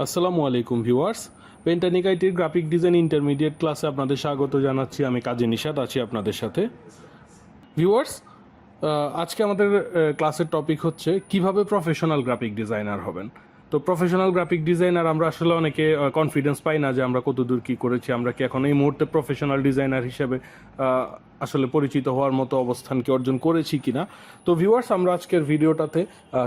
আসসালামু আলাইকুম viewers, পেন্টানিক আইটির graphic design intermediate ক্লাসে আপনাদের স্বাগত জানাচ্ছি। আমি কাজী নিশাত আছি আপনাদের সাথে। ভিউয়ার্স, আজকে আমাদের ক্লাসের টপিক হচ্ছে কিভাবে প্রফেশনাল গ্রাফিক ডিজাইনার হবেন। তো প্রফেশনাল গ্রাফিক ডিজাইনার আমরা আসলে অনেকে কনফিডেন্স পাই না যে আমরা কতদূর কী করেছি, আমরা কি এখন এই মুহূর্তে প্রফেশনাল ডিজাইনার হিসেবে আসলে পরিচিত হওয়ার মতো অবস্থানকে অর্জন করেছি কিনা। তো ভিউয়ার্স, আমরা আজকের ভিডিওটাতে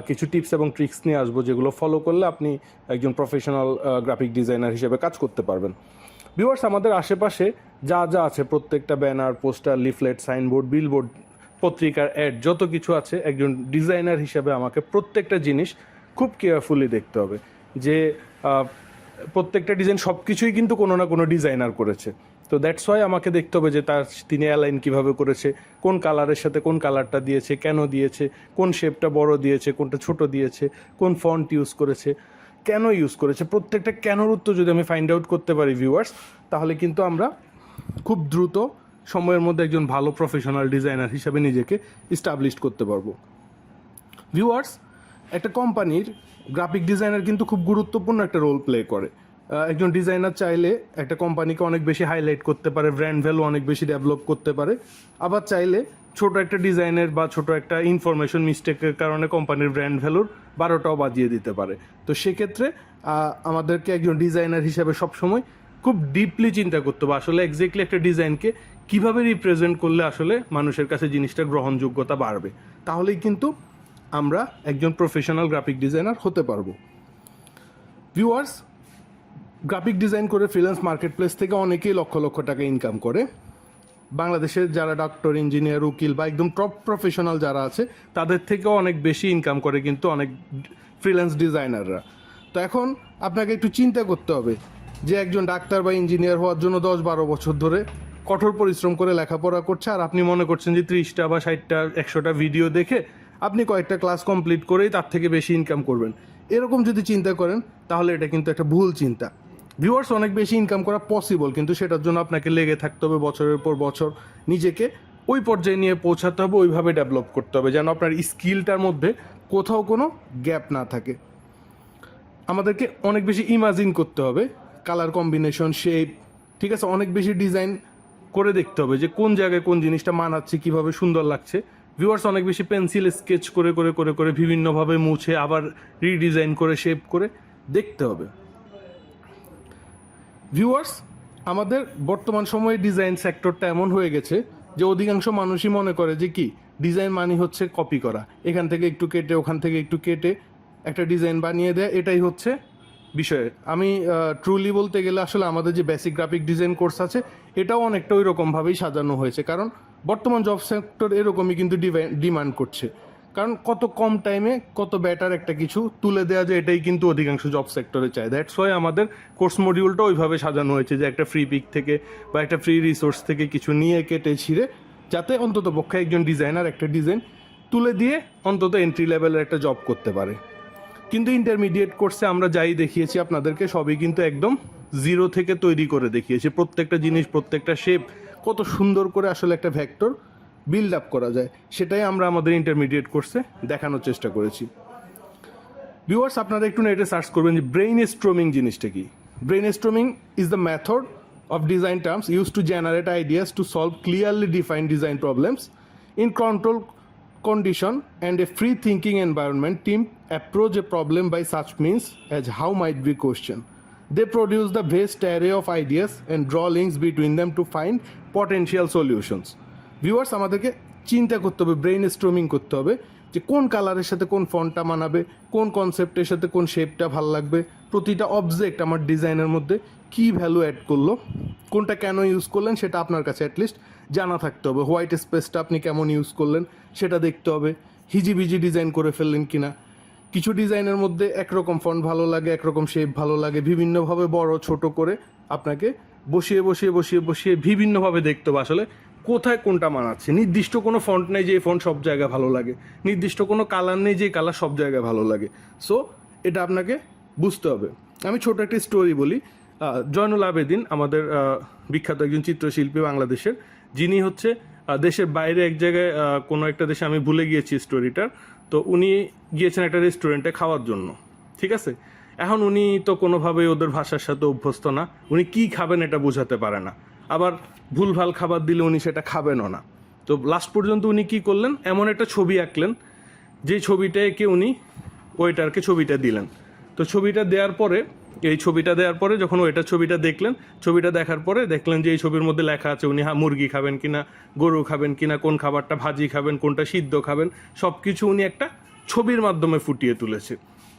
কিছু টিপস এবং ট্রিক্স নিয়ে আসবো, যেগুলো ফলো করলে আপনি একজন প্রফেশনাল গ্রাফিক ডিজাইনার হিসেবে কাজ করতে পারবেন। ভিউয়ার্স, আমাদের আশেপাশে যা যা আছে, প্রত্যেকটা banner, poster, leaflet, signboard, billboard, পত্রিকার অ্যাড, যত কিছু আছে, একজন ডিজাইনার হিসেবে আমাকে প্রত্যেকটা জিনিস খুব কেয়ারফুলি দেখতে হবে যে প্রত্যেকটা ডিজাইন সব কিছুই কিন্তু কোনো না কোনো ডিজাইনার করেছে। তো দ্যাটস ওয়াই আমাকে দেখতে হবে যে তিনি অ্যালাইন কীভাবে করেছে, কোন কালারের সাথে কোন কালারটা দিয়েছে, কেন দিয়েছে, কোন শেপটা বড় দিয়েছে, কোনটা ছোট দিয়েছে, কোন ফন্ট ইউজ করেছে, কেন ইউজ করেছে। প্রত্যেকটা কেনর উত্তর যদি আমি ফাইন্ড আউট করতে পারি ভিউয়ার্স, তাহলে কিন্তু আমরা খুব দ্রুত সময়ের মধ্যে একজন ভালো প্রফেশনাল ডিজাইনার হিসাবে নিজেকে ইস্টাবলিশ করতে পারবো। ভিউয়ার্স, একটা কোম্পানির গ্রাফিক ডিজাইনার কিন্তু খুব গুরুত্বপূর্ণ একটা রোল প্লে করে। একজন ডিজাইনার চাইলে একটা কোম্পানিকে অনেক বেশি হাইলাইট করতে পারে, ব্র্যান্ড ভ্যালু অনেক বেশি ডেভেলপ করতে পারে। আবার চাইলে ছোট একটা ডিজাইনের বা ছোট একটা ইনফরমেশন মিস্টেকের কারণে কোম্পানির ব্র্যান্ড ভ্যালুর 12টাও বাজিয়ে দিতে পারে। তো সেক্ষেত্রে আমাদেরকে একজন ডিজাইনার হিসেবে সবসময় খুব ডিপলি চিন্তা করতে হবে আসলে এক্স্যাক্টলি একটা ডিজাইনকে কীভাবে রিপ্রেজেন্ট করলে আসলে মানুষের কাছে জিনিসটা গ্রহণযোগ্যতা বাড়বে। তাহলেই কিন্তু আমরা একজন প্রফেশনাল গ্রাফিক ডিজাইনার হতে পারবো। ভিউয়ার্স, গ্রাফিক ডিজাইন করে ফ্রিল্যান্স মার্কেট প্লেস থেকে অনেকেই লক্ষ লক্ষ টাকা ইনকাম করে। বাংলাদেশের যারা ডক্টর, ইঞ্জিনিয়ার, উকিল বা একদম টপ প্রফেশনাল যারা আছে, তাদের থেকেও অনেক বেশি ইনকাম করে কিন্তু অনেক ফ্রিল্যান্স ডিজাইনাররা। তো এখন আপনাকে একটু চিন্তা করতে হবে যে একজন ডাক্তার বা ইঞ্জিনিয়ার হওয়ার জন্য 10-12 বছর ধরে কঠোর পরিশ্রম করে লেখাপড়া করছে, আর আপনি মনে করছেন যে 30টা বা 60টা 100টা ভিডিও দেখে আপনি কয়েকটা ক্লাস কমপ্লিট করেই তার থেকে বেশি ইনকাম করবেন। এরকম যদি চিন্তা করেন তাহলে এটা কিন্তু একটা ভুল চিন্তা। ভিউয়ার্স, অনেক বেশি ইনকাম করা পসিবল, কিন্তু সেটার জন্য আপনাকে লেগে থাকতে হবে বছরের পর বছর, নিজেকে ওই পর্যায়ে নিয়ে পৌঁছাতে হবে, ওইভাবে ডেভেলপ করতে হবে যেন আপনার স্কিলটার মধ্যে কোথাও কোনো গ্যাপ না থাকে। আমাদেরকে অনেক বেশি ইমাজিন করতে হবে, কালার কম্বিনেশন, শেপ, ঠিক আছে, অনেক বেশি ডিজাইন করে দেখতে হবে যে কোন জায়গায় কোন জিনিসটা মানাচ্ছে, কীভাবে সুন্দর লাগছে। ভিউয়ার্স, অনেক বেশি পেন্সিল স্কেচ করে করে করে করে বিভিন্নভাবে মুছে আবার রিডিজাইন করে শেপ করে দেখতে হবে। ভিউয়ার্স, আমাদের বর্তমান সময়ে ডিজাইন সেক্টরটা এমন হয়ে গেছে যে অধিকাংশ মানুষই মনে করে যে কি ডিজাইন মানে হচ্ছে কপি করা, এখান থেকে একটু কেটে ওখান থেকে একটু কেটে একটা ডিজাইন বানিয়ে দেয়, এটাই হচ্ছে বিষয়। আমি ট্রুলি বলতে গেলে আসলে আমাদের যে বেসিক গ্রাফিক ডিজাইন কোর্স আছে, এটাও অনেকটা ওই রকমভাবেই সাজানো হয়েছে, কারণ বর্তমান জব সেক্টর এরকমই কিন্তু ডিমান্ড করছে। কারণ কত কম টাইমে কত বেটার একটা কিছু তুলে দেওয়া যায়, এটাই কিন্তু অধিকাংশ জব সেক্টরে চায়। দ্যাটস ওয়াই আমাদের কোর্স মডিউলটা ওইভাবে সাজানো হয়েছে যে একটা ফ্রি পিক থেকে বা একটা ফ্রি রিসোর্স থেকে কিছু নিয়ে কেটে ছিঁড়ে, যাতে অন্তত পক্ষে একজন ডিজাইনার একটা ডিজাইন তুলে দিয়ে অন্তত এন্ট্রি লেভেলের একটা জব করতে পারে। কিন্তু ইন্টারমিডিয়েট কোর্সে আমরা যাই দেখিয়েছি আপনাদেরকে, সবই কিন্তু একদম জিরো থেকে তৈরি করে দেখিয়েছি। প্রত্যেকটা জিনিস, প্রত্যেকটা শেপ কত সুন্দর করে আসলে একটা ভেক্টর বিল্ড আপ করা যায়, সেটাই আমরা আমাদের ইন্টারমিডিয়েট কোর্সে দেখানোর চেষ্টা করেছি। ভিউয়ার্স, আপনারা একটু নেটে সার্চ করবেন যে ব্রেইন স্ট্রমিং জিনিসটা কি। Brain storming is the method of design terms used to generate ideas to solve clearly defined design problems in control condition and a free thinking environment. Team approach a problem by such means as how might be question. They produce the vast array of ideas and draw links between them to find potential solutions. Viewers, আমাদেরকে চিন্তা করতে হবে, brain storming করতে হবে যে কোন কালারের সাথে কোন ফন্টটা মানাবে, কোন কনসেপ্টের সাথে কোন শেপটা ভালো লাগবে, প্রতিটা অবজেক্ট আমার ডিজাইনের মধ্যে কী ভ্যালু অ্যাড করলো, কোনটা কেন ইউজ করলেন সেটা আপনার কাছে অ্যাটলিস্ট জানা থাকতে হবে। হোয়াইট স্পেসটা আপনি কেমন ইউজ করলেন সেটা দেখতে হবে, হিজিবিজি ডিজাইন করে ফেললেন কিনা। কিছু ডিজাইনের মধ্যে একরকম ফন্ট ভালো লাগে, একরকম শেপ ভালো লাগে, বিভিন্নভাবে বড় ছোট করে আপনাকে বসিয়ে বসিয়ে বসিয়ে বসিয়ে বিভিন্নভাবে দেখতে হবে আসলে কোথায় কোনটা মানাচ্ছে। নির্দিষ্ট কোনো ফন্ট নেই যে এই ফন্ট সব জায়গায় ভালো লাগে, নির্দিষ্ট কোনো কালার নেই যে কালার সব জায়গায় ভালো লাগে। সো এটা আপনাকে বুঝতে হবে। আমি ছোট একটা স্টোরি বলি। জয়নুল আবেদিন আমাদের বিখ্যাত একজন চিত্রশিল্পী বাংলাদেশের, যিনি হচ্ছে দেশের বাইরে এক জায়গায় কোনো একটা দেশে, আমি ভুলে গিয়েছি স্টোরিটার, তো উনি গিয়েছেন একটা রেস্টুরেন্টে খাওয়ার জন্য, ঠিক আছে। এখন উনি তো কোনোভাবেই ওদের ভাষার সাথে অভ্যস্ত না, উনি কি খাবেন এটা বোঝাতে পারে না, আবার ভুলভাল খাবার দিলে উনি সেটা খাবেনও না। তো লাস্ট পর্যন্ত উনি কি করলেন, এমন একটা ছবি আঁকলেন যে ছবিটাকে উনি ওয়েটারকে ছবিটা দিলেন। তো ছবিটা দেওয়ার পরে যখন ওয়েটার ছবিটা দেখলেন, ছবিটা দেখার পরে দেখলেন যে এই ছবির মধ্যে লেখা আছে উনি মুরগি খাবেন কিনা, গরু খাবেন কিনা, কোন খাবারটা ভাজি খাবেন, কোনটা সিদ্ধ খাবেন, সব কিছু উনি একটা ছবির মাধ্যমে ফুটিয়ে তুলেছে।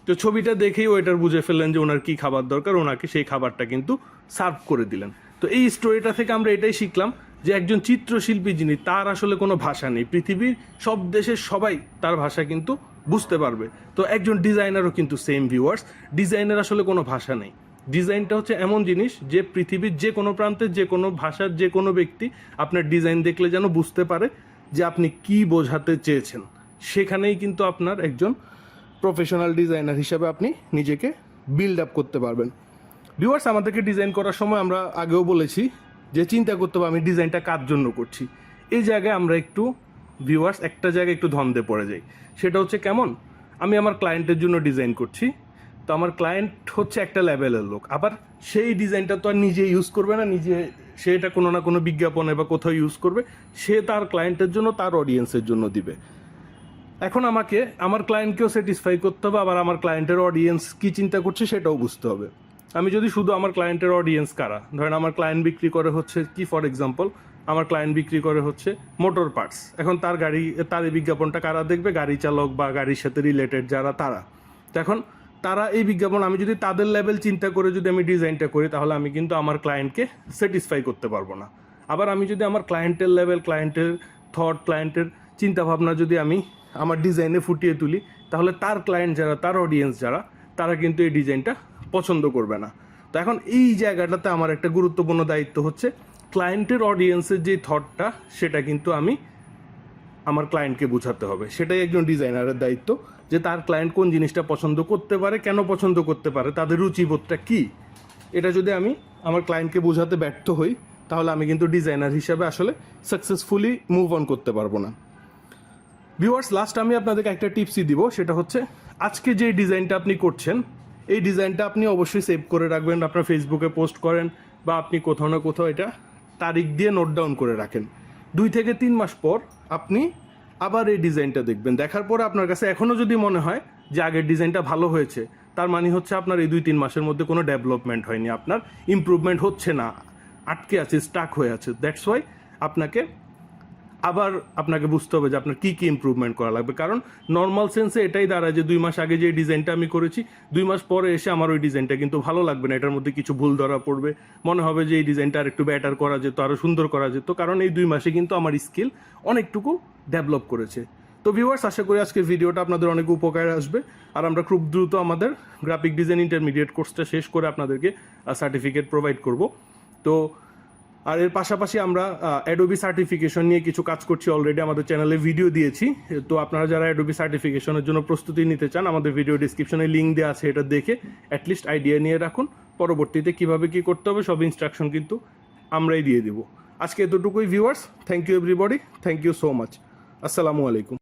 তো ছবিটা দেখেই ওয়েটার বুঝে ফেললেন যে ওনার কী খাবার দরকার, ওনাকে সেই খাবারটা কিন্তু সার্ভ করে দিলেন। তো এই স্টোরিটা থেকে আমরা এটাই শিখলাম যে একজন চিত্রশিল্পী যিনি, তার আসলে কোনো ভাষা নেই, পৃথিবীর সব দেশের সবাই তার ভাষা কিন্তু বুঝতে পারবে। তো একজন ডিজাইনারও কিন্তু সেম ভিউয়ার্স, ডিজাইনের আসলে কোনো ভাষা নেই। ডিজাইনটা হচ্ছে এমন জিনিস যে পৃথিবীর যে কোনো প্রান্তে যে কোনো ভাষার যে কোনো ব্যক্তি আপনার ডিজাইন দেখলে যেন বুঝতে পারে যে আপনি কি বোঝাতে চেয়েছেন। সেখানেই কিন্তু আপনার একজন প্রফেশনাল ডিজাইনার হিসেবে আপনি নিজেকে বিল্ড আপ করতে পারবেন। ভিউয়ার্স, আমাদেরকে ডিজাইন করার সময় আমরা আগেও বলেছি যে চিন্তা করতে হবে আমি ডিজাইনটা কার জন্য করছি। এই জায়গায় আমরা একটু ভিউয়ার্স একটা জায়গায় একটু ধন্দে পড়ে যাই। সেটা হচ্ছে কেমন, আমি আমার ক্লায়েন্টের জন্য ডিজাইন করছি, তো আমার ক্লায়েন্ট হচ্ছে একটা লেভেলের লোক, আবার সেই ডিজাইনটা তো আর নিজে ইউজ করবে না, সেটা কোনো না কোনো বিজ্ঞাপনে বা কোথাও ইউজ করবে, সে তার ক্লায়েন্টের জন্য, তার অডিয়েন্সের জন্য দিবে। এখন আমাকে আমার ক্লায়েন্টকেও স্যাটিসফাই করতে হবে, আবার আমার ক্লায়েন্টের অডিয়েন্স কী চিন্তা করছে সেটাও বুঝতে হবে। আমি যদি শুধু আমার ক্লায়েন্টের অডিয়েন্স কারা, ধরেন আমার ক্লায়েন্ট বিক্রি করে হচ্ছে কি, ফর এক্সাম্পল আমার ক্লায়েন্ট বিক্রি করে হচ্ছে মোটর পার্টস, এখন তার এই বিজ্ঞাপনটা কারা দেখবে, গাড়ি চালক বা গাড়ির সাথে রিলেটেড যারা তারা। তো এখন তারা এই বিজ্ঞাপন, আমি যদি তাদের লেভেল চিন্তা করে যদি আমি ডিজাইনটা করি, তাহলে আমি কিন্তু আমার ক্লায়েন্টকে স্যাটিসফাই করতে পারবো না। আবার আমি যদি আমার ক্লায়েন্টের লেভেল, ক্লায়েন্টের থট, ক্লায়েন্টের চিন্তাভাবনা যদি আমি আমার ডিজাইনে ফুটিয়ে তুলি, তাহলে তার ক্লায়েন্ট যারা, তার অডিয়েন্স যারা, তারা কিন্তু এই ডিজাইনটা পছন্দ করবে না। তো এখন এই জায়গাটাতে আমার একটা গুরুত্বপূর্ণ দায়িত্ব হচ্ছে ক্লায়েন্টের অডিয়েন্সের যে থটটা, সেটা কিন্তু আমি আমার ক্লায়েন্টকে বোঝাতে হবে। সেটাই একজন ডিজাইনারের দায়িত্ব, যে তার ক্লায়েন্ট কোন জিনিসটা পছন্দ করতে পারে, কেন পছন্দ করতে পারে, তাদের রুচিবোধটা কী। এটা যদি আমি আমার ক্লায়েন্টকে বোঝাতে ব্যর্থ হই, তাহলে আমি কিন্তু ডিজাইনার হিসেবে আসলে সাকসেসফুলি মুভ অন করতে পারবো না। ভিউয়ার্স, লাস্ট আমি আপনাদেরকে একটা টিপসই দিব, সেটা হচ্ছে আজকে যে ডিজাইনটা আপনি করছেন, এই ডিজাইনটা আপনি অবশ্যই সেভ করে রাখবেন, আপনার ফেসবুকে পোস্ট করেন বা আপনি কোথাও না কোথাও এটা তারিখ দিয়ে নোট ডাউন করে রাখেন। 2 থেকে 3 মাস পর আপনি আবার এই ডিজাইনটা দেখবেন, দেখার পরে আপনার কাছে এখনও যদি মনে হয় যে আগের ডিজাইনটা ভালো হয়েছে, তার মানে হচ্ছে আপনার এই 2-3 মাসের মধ্যে কোনো ডেভেলপমেন্ট হয়নি, আপনার ইমপ্রুভমেন্ট হচ্ছে না, আটকে আছে, স্টাক হয়ে আছে। দ্যাটস ওয়াই আপনাকে বুঝতে হবে যে আপনার কী ইমপ্রুভমেন্ট করা লাগবে। কারণ নর্মাল সেন্সে এটাই দাঁড়ায় যে 2 মাস আগে যে ডিজাইনটা আমি করেছি, 2 মাস পরে এসে আমার ওই ডিজাইনটা কিন্তু ভালো লাগবে না, এটার মধ্যে কিছু ভুল ধরা পড়বে, মনে হবে যে এই ডিজাইনটা আর একটু বেটার করা যেত, আরও সুন্দর করা যেত, কারণ এই 2 মাসে কিন্তু আমার স্কিল অনেকটুকু ডেভেলপ করেছে। তো ভিউয়ার্স, আশা করি আজকের ভিডিওটা আপনাদের অনেক উপকারে আসবে, আর আমরা খুব দ্রুত আমাদের গ্রাফিক ডিজাইন ইন্টারমিডিয়েট কোর্সটা শেষ করে আপনাদেরকে সার্টিফিকেট প্রোভাইড করব। তো আর এর পাশাপাশি আমরা অ্যাডোবি সার্টিফিকেশন নিয়ে কিছু কাজ করছি, অলরেডি আমাদের চ্যানেলে ভিডিও দিয়েছি। তো আপনারা যারা অ্যাডোবি সার্টিফিকেশনের জন্য প্রস্তুতি নিতে চান, আমাদের ভিডিও ডিসক্রিপশনে লিঙ্ক দেওয়া আছে, এটা দেখে অ্যাটলিস্ট আইডিয়া নিয়ে রাখুন, পরবর্তীতে কীভাবে কী করতে হবে সব ইনস্ট্রাকশন কিন্তু আমরাই দিয়ে দিব। আজকে এতটুকুই viewers, thank you everybody, thank you so much, আসসালামু আলাইকুম।